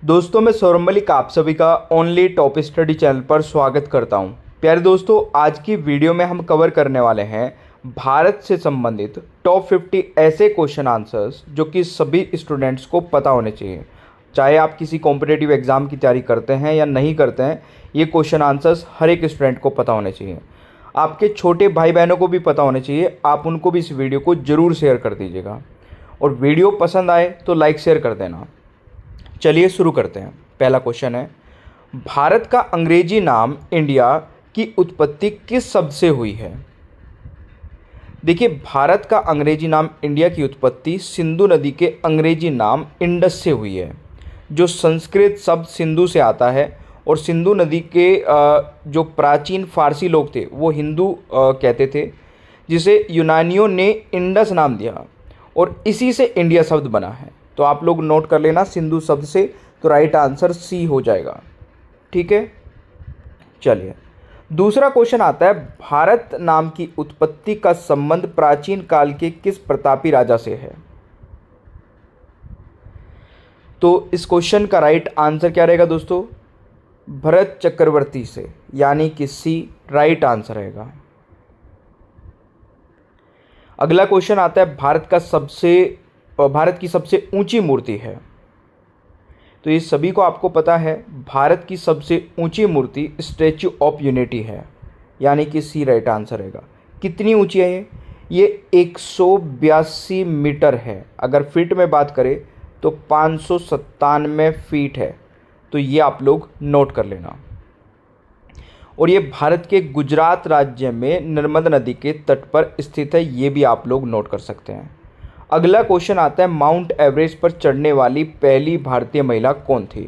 दोस्तों मैं सौरभ मलिक आप सभी का ओनली टॉप स्टडी चैनल पर स्वागत करता हूं। प्यारे दोस्तों, आज की वीडियो में हम कवर करने वाले हैं भारत से संबंधित टॉप 50 ऐसे क्वेश्चन आंसर्स जो कि सभी स्टूडेंट्स को पता होने चाहिए। चाहे आप किसी कॉम्पिटिटिव एग्ज़ाम की तैयारी करते हैं या नहीं करते हैं, ये क्वेश्चन आंसर्स हर एक स्टूडेंट को पता होने चाहिए। आपके छोटे भाई बहनों को भी पता होने चाहिए। आप उनको भी इस वीडियो को ज़रूर शेयर कर दीजिएगा और वीडियो पसंद आए तो लाइक शेयर कर देना। चलिए शुरू करते हैं। पहला क्वेश्चन है, भारत का अंग्रेजी नाम इंडिया की उत्पत्ति किस शब्द से हुई है? देखिए, भारत का अंग्रेजी नाम इंडिया की उत्पत्ति सिंधु नदी के अंग्रेजी नाम इंडस से हुई है, जो संस्कृत शब्द सिंधु से आता है। और सिंधु नदी के जो प्राचीन फारसी लोग थे वो हिंदू कहते थे, जिसे यूनानियों ने इंडस नाम दिया और इसी से इंडिया शब्द बना है। तो आप लोग नोट कर लेना सिंधु शब्द से, तो राइट आंसर सी हो जाएगा। ठीक है, चलिए दूसरा क्वेश्चन आता है, भारत नाम की उत्पत्ति का संबंध प्राचीन काल के किस प्रतापी राजा से है? तो इस क्वेश्चन का राइट आंसर क्या रहेगा दोस्तों? भरत चक्रवर्ती से, यानी कि सी राइट आंसर रहेगा। अगला क्वेश्चन आता है, भारत की सबसे ऊंची मूर्ति है। तो ये सभी को आपको पता है, भारत की सबसे ऊंची मूर्ति स्टैच्यू ऑफ यूनिटी है, यानी कि सी राइट आंसर रहेगा। कितनी ऊंची है ये 182 मीटर है। अगर फीट में बात करें तो 597 फीट है। तो ये आप लोग नोट कर लेना। और ये भारत के गुजरात राज्य में नर्मदा नदी के तट पर स्थित है, ये भी आप लोग नोट कर सकते हैं। अगला क्वेश्चन आता है, माउंट एवरेस्ट पर चढ़ने वाली पहली भारतीय महिला कौन थी?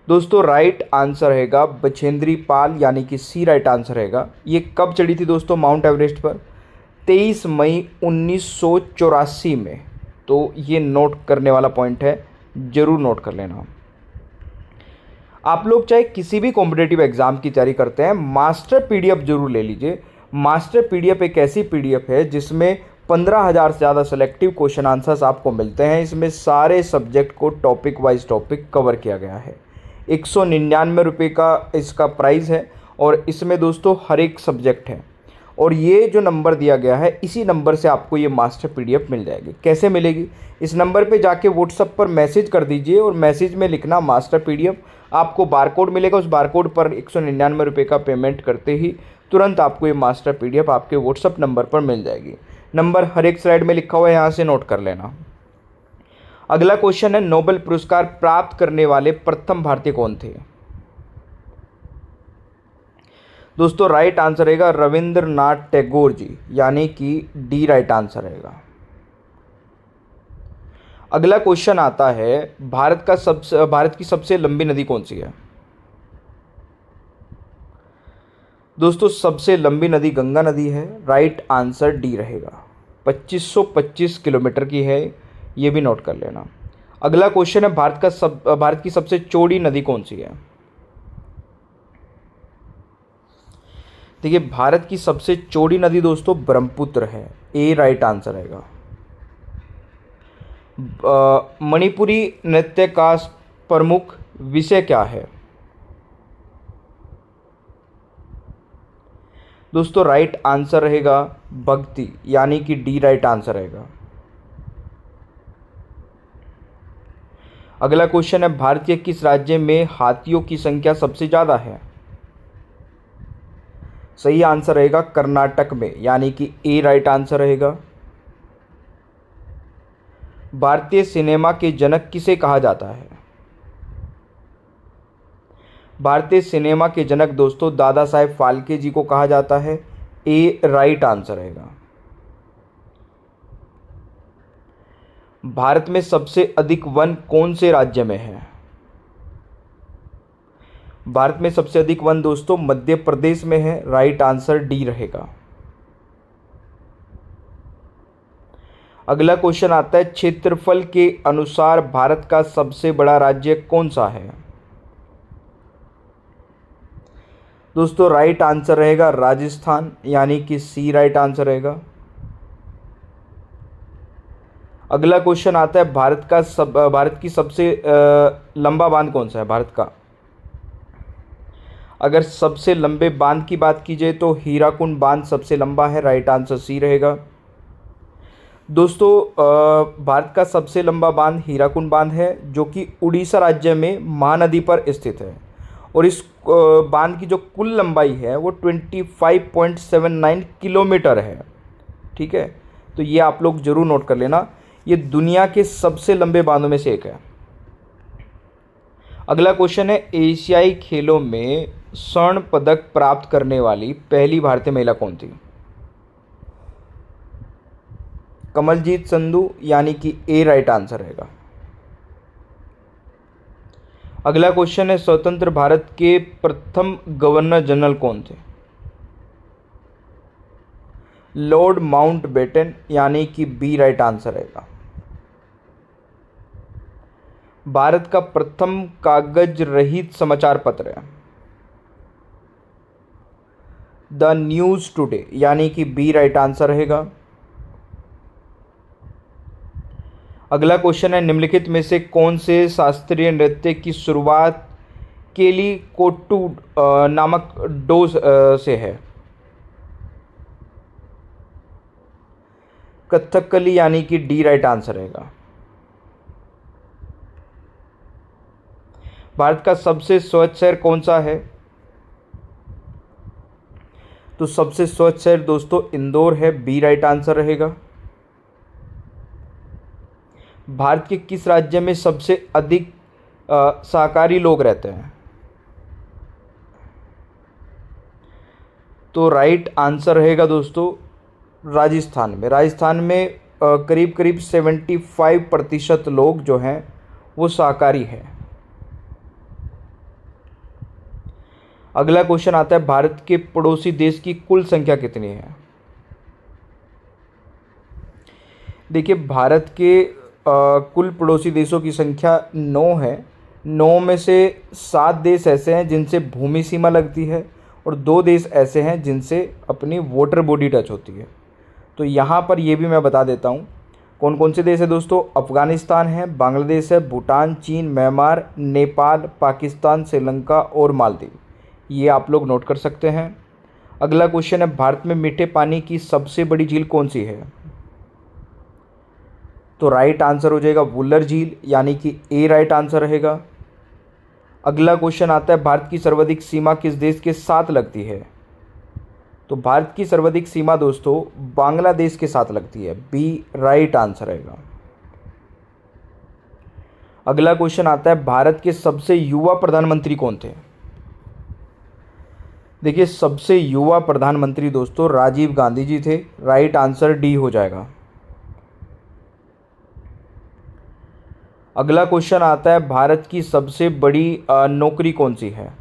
दोस्तों राइट आंसर रहेगा बछेंद्री पाल, यानी कि सी राइट आंसर रहेगा। ये कब चढ़ी थी दोस्तों माउंट एवरेस्ट पर? 23 मई 1984 में। तो ये नोट करने वाला पॉइंट है, ज़रूर नोट कर लेना। आप लोग चाहे किसी भी कॉम्पिटेटिव एग्जाम की तैयारी करते हैं, मास्टर पीडीएफ जरूर ले लीजिए। मास्टर पीडीएफ एक ऐसी पीडीएफ है जिसमें 15,000 से ज़्यादा सेलेक्टिव क्वेश्चन आंसर्स आपको मिलते हैं। इसमें सारे सब्जेक्ट को टॉपिक वाइज टॉपिक कवर किया गया है। 199 रुपये का इसका प्राइस है और इसमें दोस्तों हर एक सब्जेक्ट है। और ये जो नंबर दिया गया है, इसी नंबर से आपको ये मास्टर पीडीएफ मिल जाएगी। कैसे मिलेगी? इस नंबर पे जाके व्हाट्सएप पर मैसेज कर दीजिए और मैसेज में लिखना मास्टर पीडीएफ। आपको बारकोड मिलेगा, उस बारकोड पर 199 रुपये का पेमेंट करते ही तुरंत आपको ये मास्टर पीडीएफ आपके व्हाट्सएप नंबर पर मिल जाएगी। नंबर हर एक स्लाइड में लिखा हुआ है, यहाँ से नोट कर लेना। अगला क्वेश्चन है, नोबेल पुरस्कार प्राप्त करने वाले प्रथम भारतीय कौन थे? दोस्तों राइट आंसर रहेगा रविंद्रनाथ टैगोर जी, यानी कि डी राइट आंसर रहेगा। अगला क्वेश्चन आता है, भारत की सबसे लंबी नदी कौन सी है? दोस्तों सबसे लंबी नदी गंगा नदी है। राइट आंसर डी रहेगा। 2525 किलोमीटर की है, ये भी नोट कर लेना। अगला क्वेश्चन है, भारत की सबसे चौड़ी नदी कौन सी है? देखिए, भारत की सबसे चौड़ी नदी दोस्तों ब्रह्मपुत्र है, ए राइट आंसर रहेगा। मणिपुरी नृत्य का प्रमुख विषय क्या है? दोस्तों राइट आंसर रहेगा भक्ति, यानी कि डी राइट आंसर रहेगा। अगला क्वेश्चन है, भारत के किस राज्य में हाथियों की संख्या सबसे ज़्यादा है? सही आंसर रहेगा कर्नाटक में, यानी कि ए राइट आंसर रहेगा। भारतीय सिनेमा के जनक किसे कहा जाता है? भारतीय सिनेमा के जनक दोस्तों दादा साहेब फाल्के जी को कहा जाता है, ए राइट आंसर रहेगा। भारत में सबसे अधिक वन कौन से राज्य में है? भारत में सबसे अधिक वन दोस्तों मध्य प्रदेश में है। राइट आंसर डी रहेगा। अगला क्वेश्चन आता है, क्षेत्रफल के अनुसार भारत का सबसे बड़ा राज्य कौन सा है? दोस्तों राइट आंसर रहेगा राजस्थान, यानी कि सी राइट आंसर रहेगा। अगला क्वेश्चन आता है, भारत की सबसे लंबा बांध कौन सा है भारत का? अगर सबसे लंबे बांध की बात की जाए तो हीराकुंड बांध सबसे लंबा है, राइट आंसर सी रहेगा। दोस्तों भारत का सबसे लंबा बांध हीराकुंड बांध है, जो कि उड़ीसा राज्य में महानदी पर स्थित है। और इस बांध की जो कुल लंबाई है वो 25.79 किलोमीटर है। ठीक है, तो ये आप लोग जरूर नोट कर लेना, ये दुनिया के सबसे लंबे बांधों में से एक है। अगला क्वेश्चन है, एशियाई खेलों में स्वर्ण पदक प्राप्त करने वाली पहली भारतीय महिला कौन थी? कमलजीत संधू, यानी कि ए राइट आंसर रहेगा। अगला क्वेश्चन है, स्वतंत्र भारत के प्रथम गवर्नर जनरल कौन थे? लॉर्ड माउंटबेटन, यानी कि बी राइट आंसर रहेगा। भारत का प्रथम कागज रहित समाचार पत्र है द न्यूज टुडे, यानी कि बी राइट आंसर रहेगा। अगला क्वेश्चन है, निम्नलिखित में से कौन से शास्त्रीय नृत्य की शुरुआत केली कोट्टू नामक डोज से है? कथकली, यानी कि डी राइट आंसर रहेगा। भारत का सबसे स्वच्छ शहर कौन सा है? तो सबसे स्वच्छ शहर दोस्तों इंदौर है, बी राइट आंसर रहेगा। भारत के किस राज्य में सबसे अधिक शाकाहारी लोग रहते हैं? तो राइट आंसर रहेगा दोस्तों राजस्थान में। राजस्थान में करीब करीब 75% लोग जो हैं वो शाकाहारी हैं। अगला क्वेश्चन आता है, भारत के पड़ोसी देश की कुल संख्या कितनी है? देखिए, भारत के कुल पड़ोसी देशों की संख्या 9 है। 9 में से 7 देश ऐसे हैं जिनसे भूमि सीमा लगती है, और 2 देश ऐसे हैं जिनसे अपनी वाटर बॉडी टच होती है। तो यहाँ पर ये भी मैं बता देता हूँ कौन कौन से देश है दोस्तों। अफ़गानिस्तान है, बांग्लादेश है, भूटान, चीन, म्यांमार, नेपाल, पाकिस्तान, श्रीलंका और मालदीव। ये आप लोग नोट कर सकते हैं। अगला क्वेश्चन है, भारत में मीठे पानी की सबसे बड़ी झील कौन सी है? तो राइट आंसर हो जाएगा वुलर झील, यानी कि ए राइट आंसर रहेगा। अगला क्वेश्चन आता है, भारत की सर्वाधिक सीमा किस देश के साथ लगती है? तो भारत की सर्वाधिक सीमा दोस्तों बांग्लादेश के साथ लगती है, बी राइट आंसर रहेगा। अगला क्वेश्चन आता है, भारत के सबसे युवा प्रधानमंत्री कौन थे? देखिए, सबसे युवा प्रधानमंत्री दोस्तों राजीव गांधी जी थे, राइट आंसर डी हो जाएगा। अगला क्वेश्चन आता है, भारत की सबसे बड़ी नौकरी कौन सी है?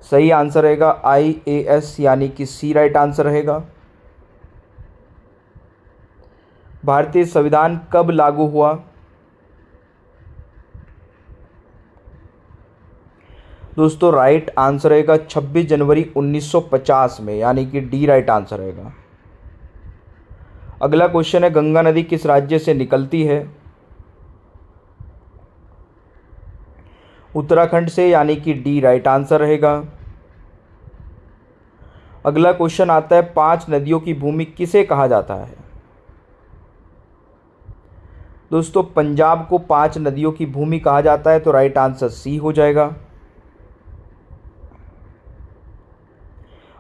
सही आंसर रहेगा IAS, यानी कि सी राइट आंसर रहेगा। भारतीय संविधान कब लागू हुआ? दोस्तों राइट आंसर रहेगा 26 जनवरी 1950 में, यानी कि डी राइट आंसर रहेगा। अगला क्वेश्चन है, गंगा नदी किस राज्य से निकलती है? उत्तराखंड से, यानी कि डी राइट आंसर रहेगा। अगला क्वेश्चन आता है, 5 नदियों की भूमि किसे कहा जाता है? दोस्तों पंजाब को 5 नदियों की भूमि कहा जाता है, तो राइट आंसर सी हो जाएगा।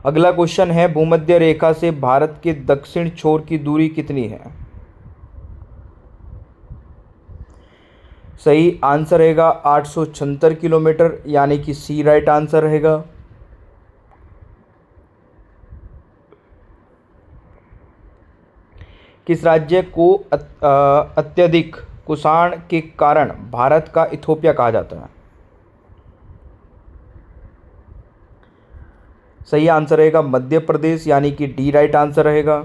अगला क्वेश्चन है, भूमध्य रेखा से भारत के दक्षिण छोर की दूरी कितनी है? सही आंसर रहेगा 876 किलोमीटर, यानी कि सी राइट आंसर रहेगा। किस राज्य को अत्यधिक कुषाण के कारण भारत का इथोपिया कहा जाता है? सही आंसर रहेगा मध्य प्रदेश, यानी कि डी राइट आंसर रहेगा।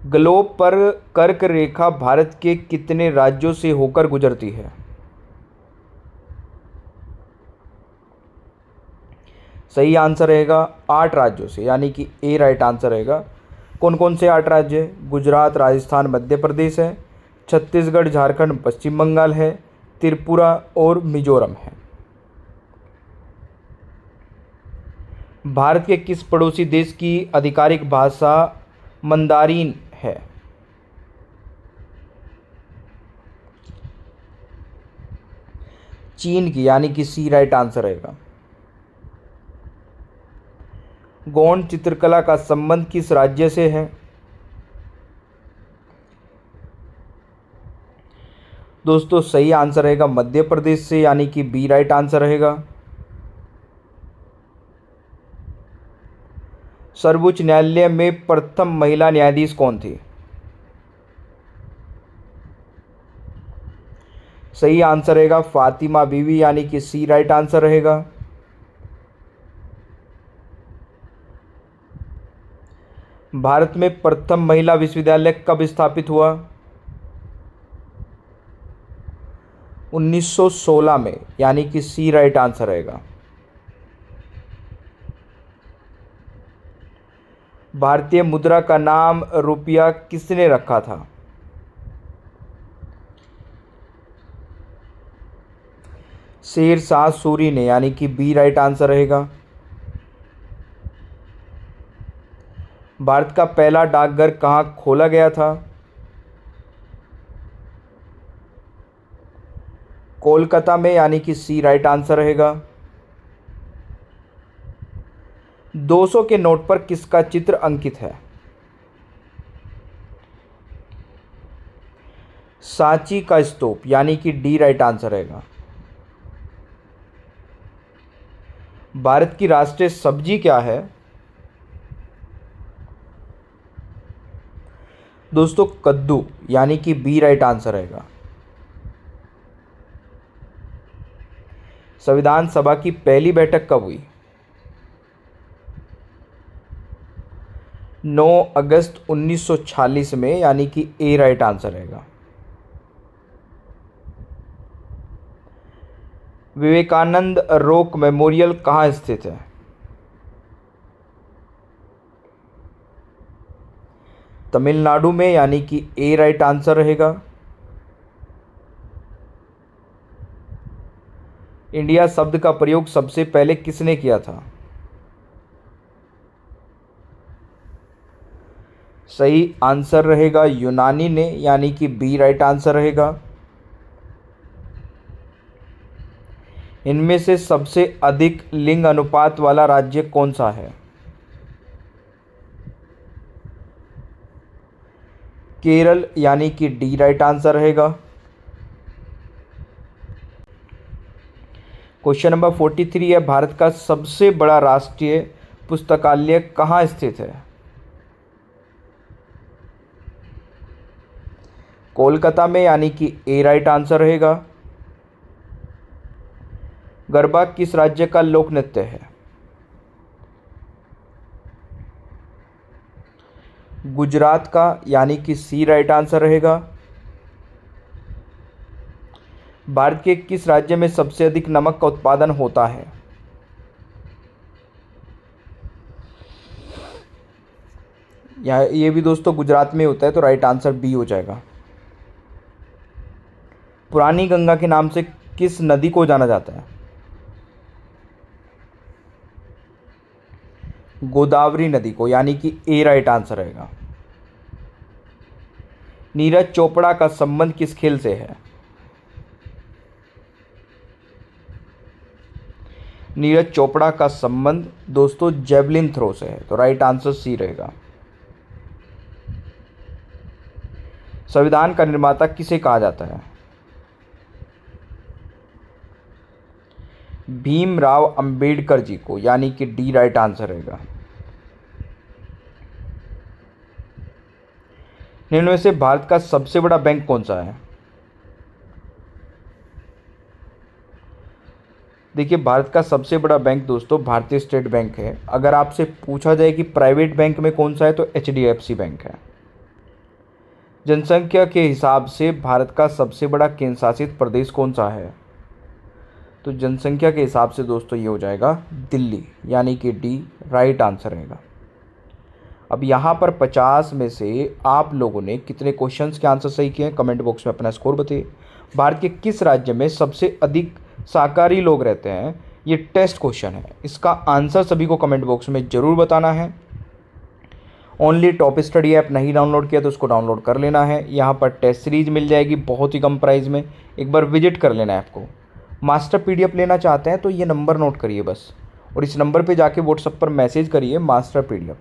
ग्लोब पर कर्क रेखा भारत के कितने राज्यों से होकर गुजरती है? सही आंसर रहेगा 8 राज्यों से, यानी कि ए राइट आंसर रहेगा। कौन कौन से 8 राज्य? गुजरात, राजस्थान, मध्य प्रदेश है, छत्तीसगढ़, झारखंड, पश्चिम बंगाल है, त्रिपुरा और मिजोरम है। भारत के किस पड़ोसी देश की आधिकारिक भाषा मंदारिन है? चीन की, यानी कि सी राइट आंसर रहेगा। गौड़ चित्रकला का संबंध किस राज्य से है? दोस्तों सही आंसर रहेगा मध्य प्रदेश से, यानी कि बी राइट आंसर रहेगा। सर्वोच्च न्यायालय में प्रथम महिला न्यायाधीश कौन थी? सही आंसर रहेगा फातिमा बीवी, यानी कि सी राइट आंसर रहेगा। भारत में प्रथम महिला विश्वविद्यालय कब स्थापित हुआ? 1916 में, यानी कि सी राइट आंसर रहेगा। भारतीय मुद्रा का नाम रुपया किसने रखा था? शेर शाह सूरी ने, यानी कि बी राइट आंसर रहेगा। भारत का पहला डाकघर कहाँ खोला गया था? कोलकाता में, यानी कि सी राइट आंसर रहेगा। 200 के नोट पर किसका चित्र अंकित है? सांची का स्तूप, यानी कि डी राइट आंसर रहेगा। भारत की राष्ट्रीय सब्जी क्या है? दोस्तों कद्दू, यानी कि बी राइट आंसर रहेगा। संविधान सभा की पहली बैठक कब हुई? 9 अगस्त 1946 में, यानी कि ए राइट आंसर रहेगा। विवेकानंद रॉक मेमोरियल कहाँ स्थित है? तमिलनाडु में, यानी कि ए राइट आंसर रहेगा। इंडिया शब्द का प्रयोग सबसे पहले किसने किया था? सही आंसर रहेगा यूनानी ने, यानी कि बी राइट आंसर रहेगा। इनमें से सबसे अधिक लिंग अनुपात वाला राज्य कौन सा है? केरल, यानी कि डी राइट आंसर रहेगा। क्वेश्चन नंबर 43 है, भारत का सबसे बड़ा राष्ट्रीय पुस्तकालय कहाँ स्थित है? कोलकाता में, यानी कि ए राइट आंसर रहेगा। गरबा किस राज्य का लोक नृत्य है? गुजरात का, यानी कि सी राइट आंसर रहेगा। भारत के किस राज्य में सबसे अधिक नमक का उत्पादन होता है? ये भी दोस्तों गुजरात में होता है, तो राइट आंसर बी हो जाएगा। पुरानी गंगा के नाम से किस नदी को जाना जाता है? गोदावरी नदी को, यानी कि ए राइट आंसर रहेगा। नीरज चोपड़ा का संबंध किस खेल से है? नीरज चोपड़ा का संबंध दोस्तों जेवलिन थ्रो से है, तो राइट आंसर सी रहेगा। संविधान का निर्माता किसे कहा जाता है? भीमराव अंबेडकर जी को, यानी कि डी राइट आंसर रहेगा। निम्न में से भारत का सबसे बड़ा बैंक कौन सा है? देखिए भारत का सबसे बड़ा बैंक दोस्तों भारतीय स्टेट बैंक है। अगर आपसे पूछा जाए कि प्राइवेट बैंक में कौन सा है, तो एचडीएफसी बैंक है। जनसंख्या के हिसाब से भारत का सबसे बड़ा केंद्र शासित प्रदेश कौन सा है? तो जनसंख्या के हिसाब से दोस्तों ये हो जाएगा दिल्ली, यानी कि डी राइट आंसर रहेगा। अब यहाँ पर 50 में से आप लोगों ने कितने क्वेश्चंस के आंसर सही किए हैं कमेंट बॉक्स में अपना स्कोर बताइए। भारत के किस राज्य में सबसे अधिक शाकाहारी लोग रहते हैं, ये टेस्ट क्वेश्चन है, इसका आंसर सभी को कमेंट बॉक्स में ज़रूर बताना है। ओनली टॉप स्टडी ऐप नहीं डाउनलोड किया तो उसको डाउनलोड कर लेना है। यहाँ पर टेस्ट सीरीज मिल जाएगी बहुत ही कम प्राइस में, एक बार विजिट कर लेना है आपको। मास्टर पीडीएफ लेना चाहते हैं तो ये नंबर नोट करिए बस, और इस नंबर पे जाके व्हाट्सएप पर मैसेज करिए मास्टर पीडीएफ।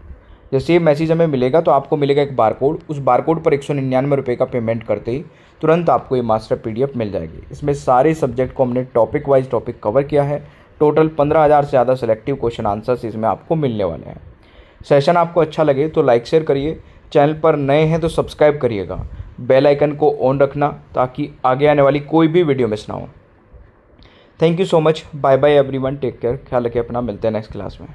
जैसे ये मैसेज हमें मिलेगा तो आपको मिलेगा एक बारकोड, उस बारकोड पर 199 रुपये का पेमेंट करते ही तुरंत आपको ये मास्टर पीडीएफ मिल जाएगी। इसमें सारे सब्जेक्ट को हमने टॉपिक वाइज टॉपिक कवर किया है। टोटल 15,000 से ज़्यादा सेलेक्टिव क्वेश्चन आंसर्स इसमें आपको मिलने वाले हैं। सेशन आपको अच्छा लगे तो लाइक शेयर करिए, चैनल पर नए हैं तो सब्सक्राइब करिएगा, बेल आइकन को ऑन रखना ताकि आगे आने वाली कोई भी वीडियो मिस ना हो। Thank you so much, bye bye everyone, take care, ख्याल रखिए अपना, मिलते हैं नेक्स्ट क्लास में।